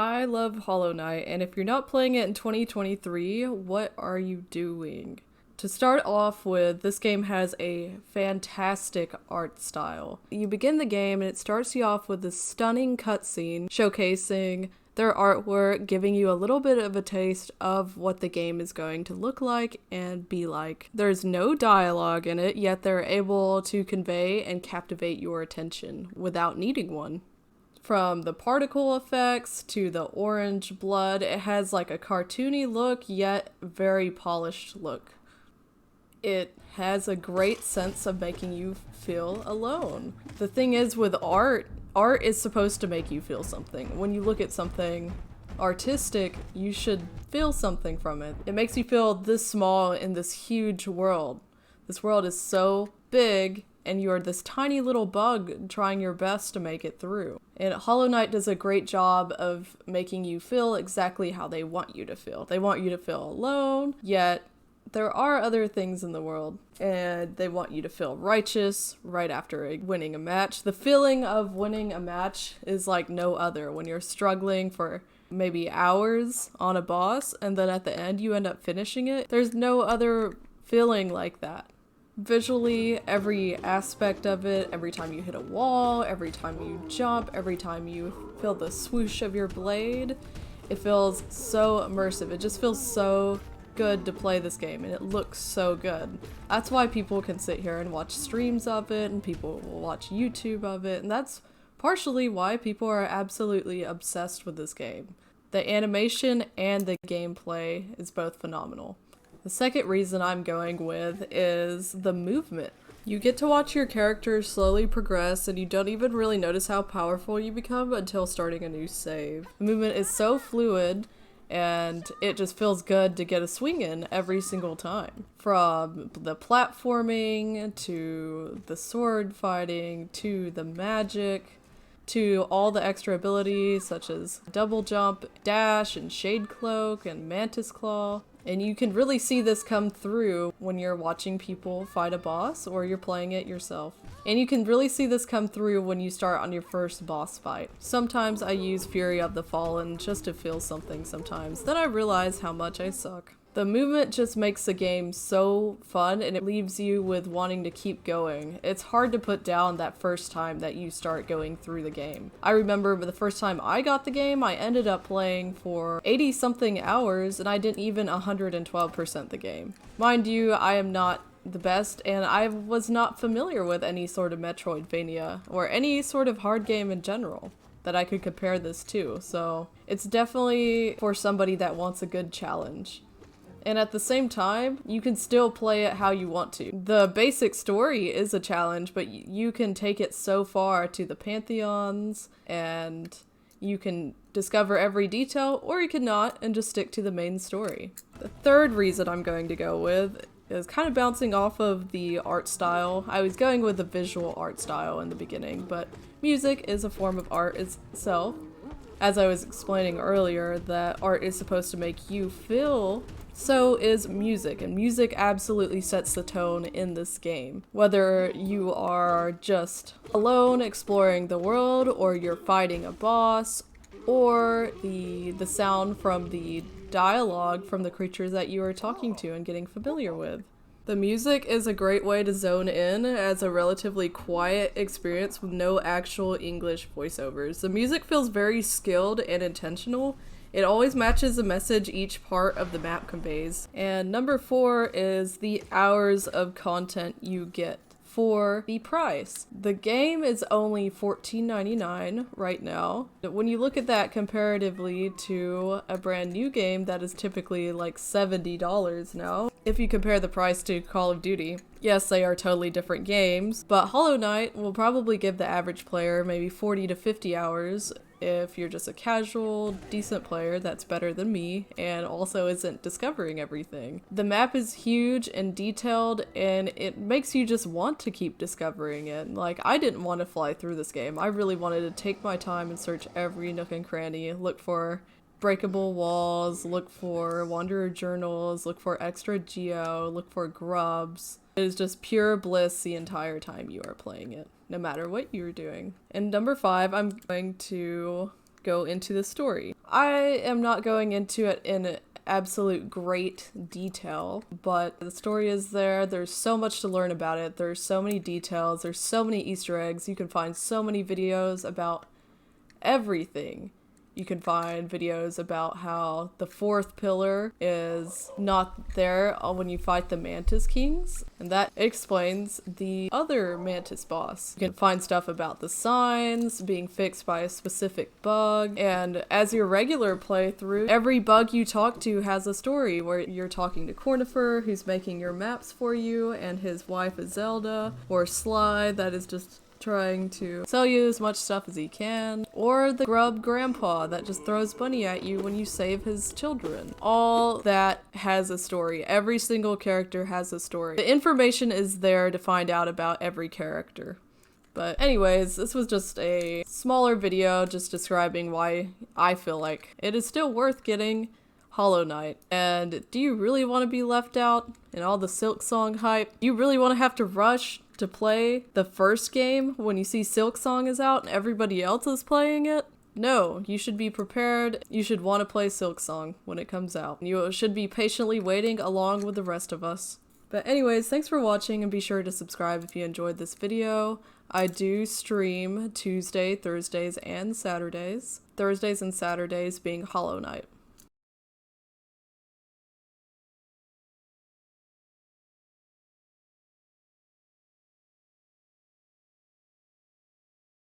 I love Hollow Knight, and if you're not playing it in 2023, what are you doing? To start off with, this game has a fantastic art style. You begin the game and it starts you off with this stunning cutscene showcasing their artwork, giving you a little bit of a taste of what the game is going to look like and be like. There's no dialogue in it, yet they're able to convey and captivate your attention without needing one. From the particle effects to the orange blood, it has like a cartoony look, yet very polished look. It has a great sense of making you feel alone. The thing is with art is supposed to make you feel something. When you look at something artistic, you should feel something from it. It makes you feel this small in this huge world. This world is so big, and you are this tiny little bug trying your best to make it through. And Hollow Knight does a great job of making you feel exactly how they want you to feel. They want you to feel alone, yet there are other things in the world, and they want you to feel righteous right after winning a match. The feeling of winning a match is like no other when you're struggling for maybe hours on a boss, and then at the end you end up finishing it. There's no other feeling like that. Visually, every aspect of it, every time you hit a wall, every time you jump, every time you feel the swoosh of your blade, it feels so immersive. It just feels so good to play this game, and it looks so good. That's why people can sit here and watch streams of it, and people will watch YouTube of it, and that's partially why people are absolutely obsessed with this game. The animation and the gameplay is both phenomenal. The second reason I'm going with is the movement. You get to watch your character slowly progress, and you don't even really notice how powerful you become until starting a new save. The movement is so fluid, and it just feels good to get a swing in every single time. From the platforming, to the sword fighting, to the magic, to all the extra abilities such as double jump, dash, and shade cloak, and mantis claw. And you can really see this come through when you're watching people fight a boss or you're playing it yourself. And you can really see this come through when you start on your first boss fight. Sometimes I use Fury of the Fallen just to feel something sometimes. Then I realize how much I suck. The movement just makes the game so fun, and it leaves you with wanting to keep going. It's hard to put down that first time that you start going through the game. I remember the first time I got the game, I ended up playing for 80 something hours, and I didn't even 112% the game. Mind you, I am not the best, and I was not familiar with any sort of Metroidvania or any sort of hard game in general that I could compare this to, so it's definitely for somebody that wants a good challenge. And at the same time, you can still play it how you want to. The basic story is a challenge, but you can take it so far to the pantheons, and you can discover every detail, or you can not and just stick to the main story. The third reason I'm going to go with is kind of bouncing off of the art style. I was going with the visual art style in the beginning, but music is a form of art itself. As I was explaining earlier, that art is supposed to make you feel, so is music, and music absolutely sets the tone in this game. Whether you are just alone exploring the world, or you're fighting a boss, or the sound from the dialogue from the creatures that you are talking to and getting familiar with. The music is a great way to zone in as a relatively quiet experience with no actual English voiceovers. The music feels very skilled and intentional. It always matches the message each part of the map conveys. And number 4 is the hours of content you get for the price. The game is only $14.99 right now. When you look at that comparatively to a brand new game that is typically like $70 now, if you compare the price to Call of Duty, yes, they are totally different games, but Hollow Knight will probably give the average player maybe 40 to 50 hours. If you're just a casual, decent player that's better than me and also isn't discovering everything. The map is huge and detailed, and it makes you just want to keep discovering it. Like, I didn't want to fly through this game. I really wanted to take my time and search every nook and cranny, look for breakable walls, look for wanderer journals, look for extra geo, look for grubs. It is just pure bliss the entire time you are playing it, no matter what you're doing. And number 5, I'm going to go into the story. I am not going into it in absolute great detail, but the story is there. There's so much to learn about it. There's so many details. There's so many Easter eggs. You can find so many videos about everything. You can find videos about how the fourth pillar is not there when you fight the Mantis Kings, and that explains the other Mantis boss. You can find stuff about the signs being fixed by a specific bug, and as your regular playthrough, every bug you talk to has a story where you're talking to Cornifer, who's making your maps for you, and his wife is Zelda, or Sly, that is just trying to sell you as much stuff as he can, or the grub grandpa that just throws money at you when you save his children. All that has a story. Every single character has a story. The information is there to find out about every character. But anyways, this was just a smaller video just describing why I feel like it is still worth getting Hollow Knight. And do you really want to be left out in all the Silksong hype? You really want to have to rush to play the first game when you see Silksong is out and everybody else is playing it? No, you should be prepared. You should want to play Silksong when it comes out. You should be patiently waiting along with the rest of us. But anyways, thanks for watching and be sure to subscribe if you enjoyed this video. I do stream Tuesday, Thursdays, and Saturdays. Thursdays and Saturdays being Hollow Knight.